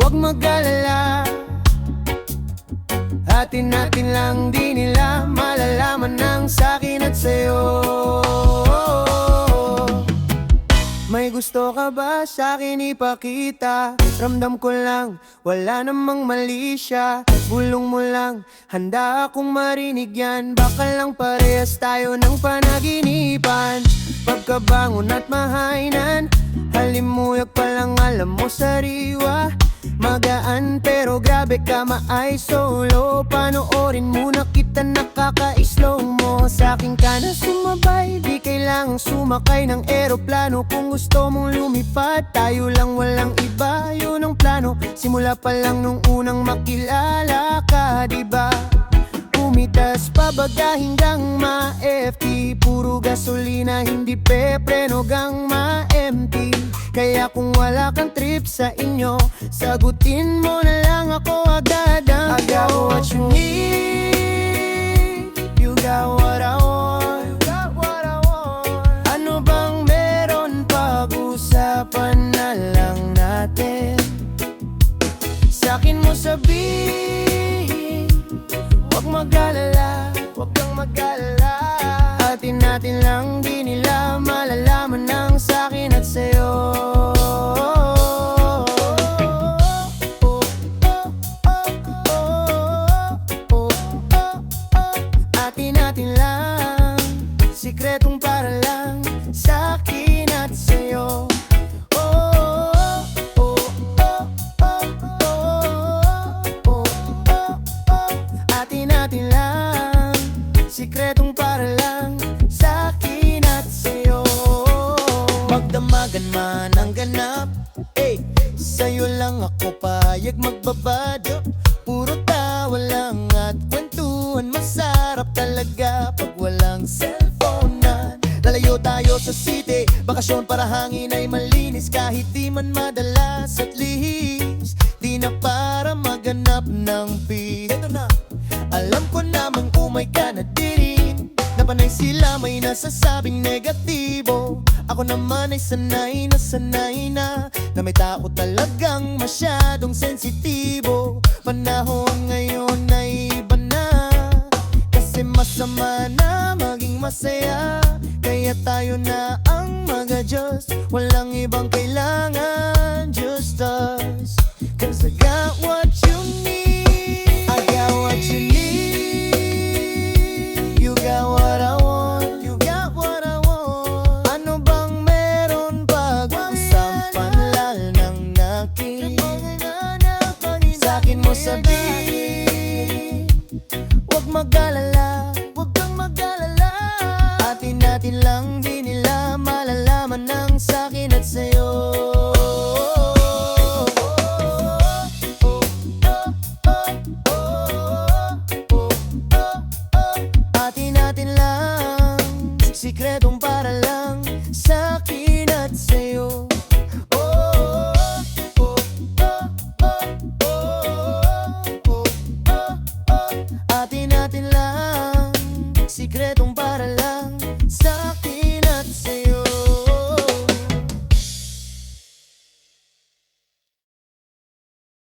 Huwag mag-alala, atin natin lang, di nila malalaman ng sa'kin at sa'yo. May gusto ka ba sa'kin ipakita? Ramdam ko lang, wala namang mali siya. Bulong mo lang, handa akong marinig yan. Baka lang parehas tayo ng panaginipan. Pagkabangon at mahainan, halimuyag pa lang alam mo sariwa. Magaan pero grabe ka maay solo. Panoorin muna kita nakaka-slow mo. Sa'kin ka na sumabay, di kailangang sumakay ng eroplano. Kung gusto mong lumipad, tayo lang walang iba. Yun ang plano, simula pa lang nung unang makilala ka, diba? Umitas pabaga hanggang ma-FT. Puro gasolina, hindi pepreno gang ma-empty. Kaya kung wala kang trip sa inyo, sagutin mo na lang ako agad ang I got what you need, you got what I want, Ano bang meron, pag-usapan na lang natin. Sa'kin mo sabihin, huwag mag-alala, huwag kang mag-alala. Atin natin lang, di nila malalaman ng sa'kin at sa'yo. Atin natin lang, sikretong para lang sa'kin at sa'yo. Atin natin lang, sikretong para lang sa'kin at sa'yo. Magdamagan man ang ganap, sa'yo lang ako payag magbabad. Puro tawa lang at kwentuhan, masarap talaga pag walang cellphone na. Lalayo tayo sa city, bakasyon para hangin ay malinis. Kahit di man madalas at lihis, di na para maganap ng peace. Ito na, alam ko namang umay ka na din, napanay sila may nasasabing negatibo. Ako naman ay sanay na may tao talagang masyadong sensitibo. Panahon ngayon ay iba na, kasi masama na maging masaya. Kaya tayo na ang mag-adjust, walang ibang kailangan, just us. Cause I got what you need, I got what you need, you got what I want, you got what I want. Ano bang meron, pag-usapan lang ng nakin. Sa'kin mo sabihin, huwag mag-alala, huwag kang mag-alala. Atin natin lang, di nila malalaman ng sa'kin at sa'yo. Atin natin lang, sikretong para lang sa'kin at sa'yo. Atin natin lang, sikretong para lang sa'kin.